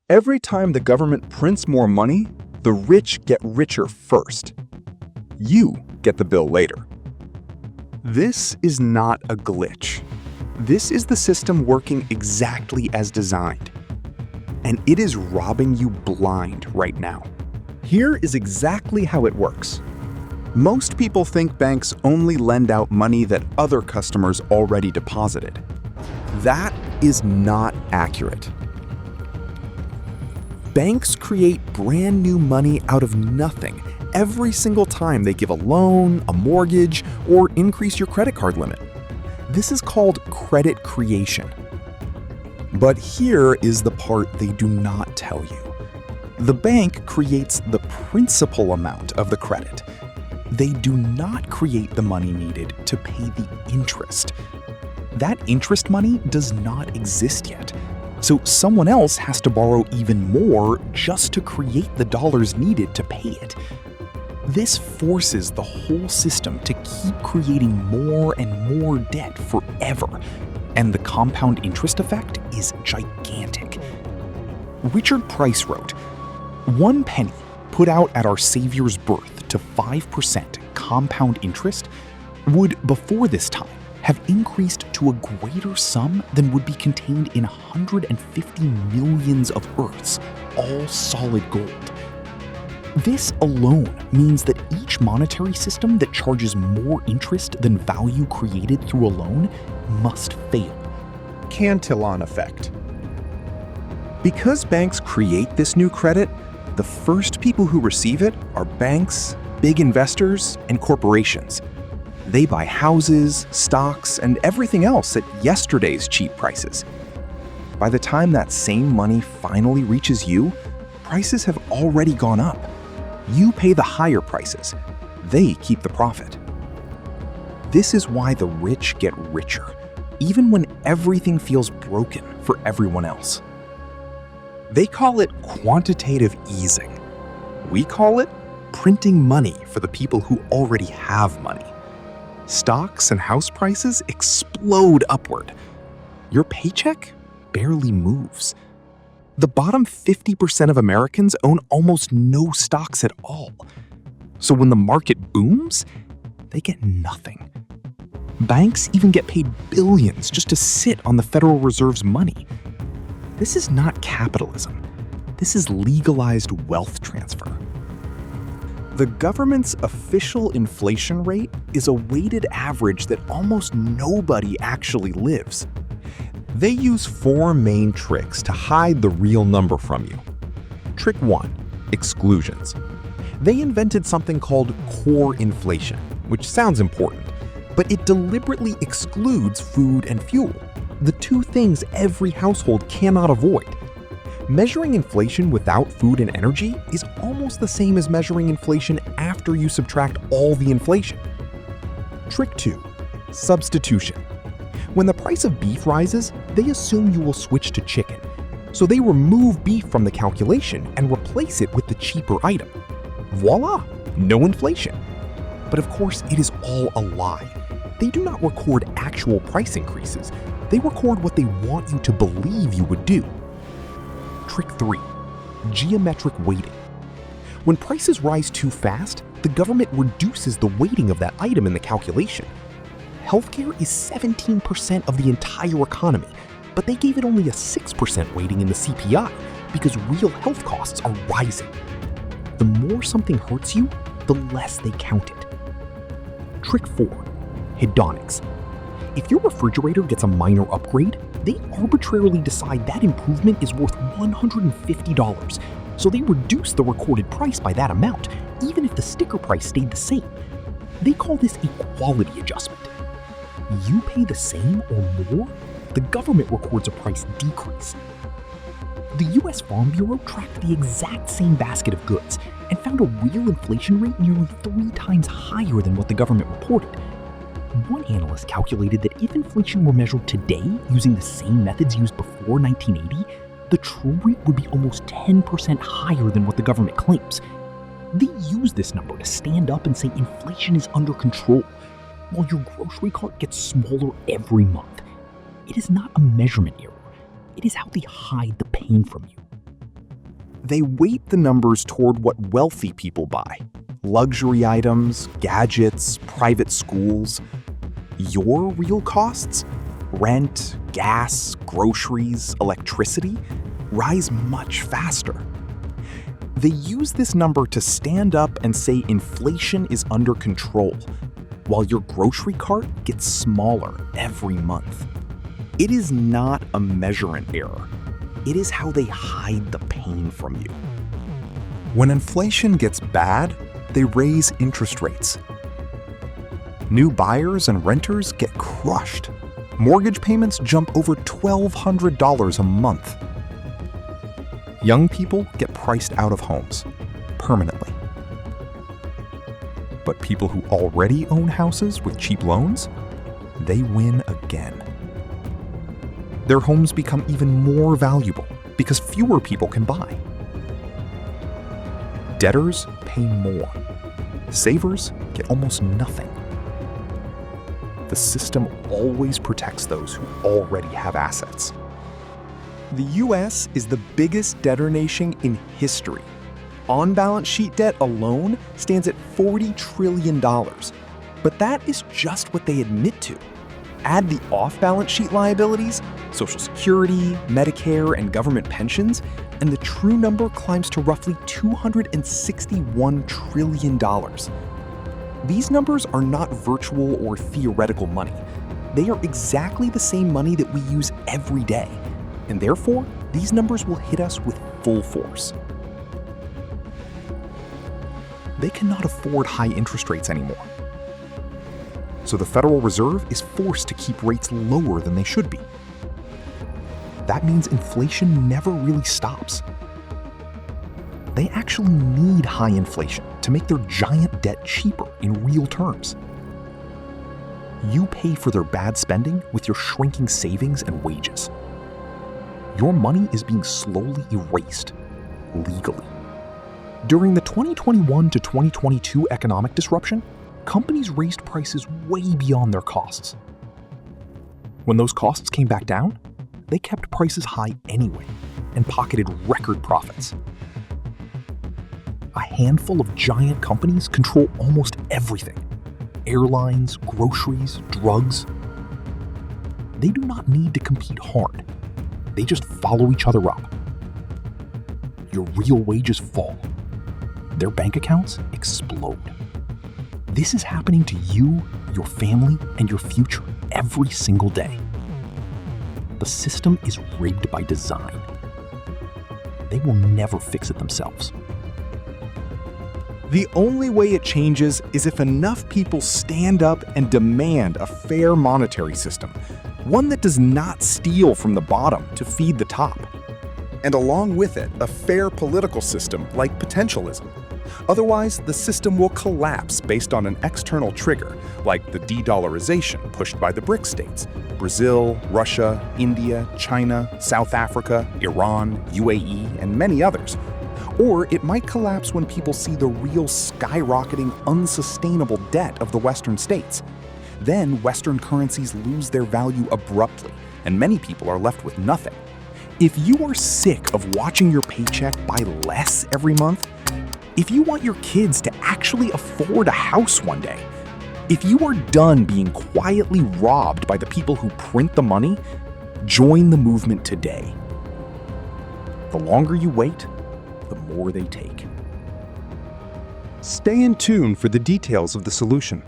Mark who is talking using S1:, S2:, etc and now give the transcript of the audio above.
S1: Every time the government prints more money, the rich get richer first. You get the bill later. This is not a glitch. This is the system working exactly as designed. And it is robbing you blind right now. Here is exactly how it works. Most people think banks only lend out money that other customers already deposited. That is not accurate. Banks create brand new money out of nothing every single time they give a loan, a mortgage, or increase your credit card limit. This is called credit creation. But here is the part they do not tell you. The bank creates the principal amount of the credit. They do not create the money needed to pay the interest. That interest money does not exist yet. So someone else has to borrow even more just to create the dollars needed to pay it. This forces the whole system to keep creating more and more debt forever, and the compound interest effect is gigantic. Richard Price wrote, "1 penny put out at our Savior's birth to 5% compound interest would, before this time, have increased to a greater sum than would be contained in 150 millions of Earths, all solid gold." This alone means that each monetary system that charges more interest than value created through a loan must fail. Cantillon Effect. Because banks create this new credit, the first people who receive it are banks, big investors, and corporations. They buy houses, stocks, and everything else at yesterday's cheap prices. By the time that same money finally reaches you, prices have already gone up. You pay the higher prices. They keep the profit. This is why the rich get richer, even when everything feels broken for everyone else. They call it quantitative easing. We call it printing money for the people who already have money. Stocks and house prices explode upward. Your paycheck barely moves. The bottom 50% of Americans own almost no stocks at all. So when the market booms, they get nothing. Banks even get paid billions just to sit on the Federal Reserve's money. This is not capitalism. This is legalized wealth transfer. The government's official inflation rate is a weighted average that almost nobody actually lives. They use 4 main tricks to hide the real number from you. Trick 1, exclusions. They invented something called core inflation, which sounds important, but it deliberately excludes food and fuel, the 2 things every household cannot avoid. Measuring inflation without food and energy is almost the same as measuring inflation after you subtract all the inflation. Trick 2, substitution. When the price of beef rises, they assume you will switch to chicken. So they remove beef from the calculation and replace it with the cheaper item. Voila, no inflation. But of course, it is all a lie. They do not record actual price increases. They record what they want you to believe you would do. Trick 3, geometric weighting. When prices rise too fast, the government reduces the weighting of that item in the calculation. Healthcare is 17% of the entire economy, but they gave it only a 6% weighting in the CPI because real health costs are rising. The more something hurts you, the less they count it. Trick 4, hedonics. If your refrigerator gets a minor upgrade, they arbitrarily decide that improvement is worth $150, so they reduce the recorded price by that amount, even if the sticker price stayed the same. They call this a quality adjustment. You pay the same or more, the government records a price decrease. The US Farm Bureau tracked the exact same basket of goods and found a real inflation rate nearly 3 times higher than what the government reported. One analyst calculated that if inflation were measured today using the same methods used before 1980, the true rate would be almost 10% higher than what the government claims. They use this number to stand up and say inflation is under control, while your grocery cart gets smaller every month. It is not a measurement error. It is how they hide the pain from you. They weight the numbers toward what wealthy people buy: luxury items, gadgets, private schools. Your real costs, rent, gas, groceries, electricity, rise much faster. They use this number to stand up and say inflation is under control, while your grocery cart gets smaller every month. It is not a measurement error. It is how they hide the pain from you. When inflation gets bad, they raise interest rates. New buyers and renters get crushed. Mortgage payments jump over $1,200 a month. Young people get priced out of homes permanently. But people who already own houses with cheap loans, they win again. Their homes become even more valuable because fewer people can buy. Debtors pay more. Savers get almost nothing. The system always protects those who already have assets. The US is the biggest debtor nation in history. On-balance sheet debt alone stands at $40 trillion. But that is just what they admit to. Add the off-balance sheet liabilities, Social Security, Medicare, and government pensions, and the true number climbs to roughly $261 trillion. These numbers are not virtual or theoretical money. They are exactly the same money that we use every day, and therefore, these numbers will hit us with full force. They cannot afford high interest rates anymore. So the Federal Reserve is forced to keep rates lower than they should be. That means inflation never really stops. They actually need high inflation to make their giant debt cheaper in real terms. You pay for their bad spending with your shrinking savings and wages. Your money is being slowly erased, legally. During the 2021 to 2022 economic disruption, companies raised prices way beyond their costs. When those costs came back down, they kept prices high anyway and pocketed record profits. A handful of giant companies control almost everything: airlines, groceries, drugs. They do not need to compete hard. They just follow each other up. Your real wages fall. Their bank accounts explode. This is happening to you, your family, and your future every single day. The system is rigged by design. They will never fix it themselves. The only way it changes is if enough people stand up and demand a fair monetary system, one that does not steal from the bottom to feed the top. And along with it, a fair political system like potentialism. Otherwise, the system will collapse based on an external trigger, like the de-dollarization pushed by the BRICS states: Brazil, Russia, India, China, South Africa, Iran, UAE, and many others. Or it might collapse when people see the real skyrocketing, unsustainable debt of the Western states. Then Western currencies lose their value abruptly, and many people are left with nothing. If you are sick of watching your paycheck buy less every month, if you want your kids to actually afford a house one day, if you are done being quietly robbed by the people who print the money, join the movement today. The longer you wait, the more they take. Stay in tune for the details of the solution.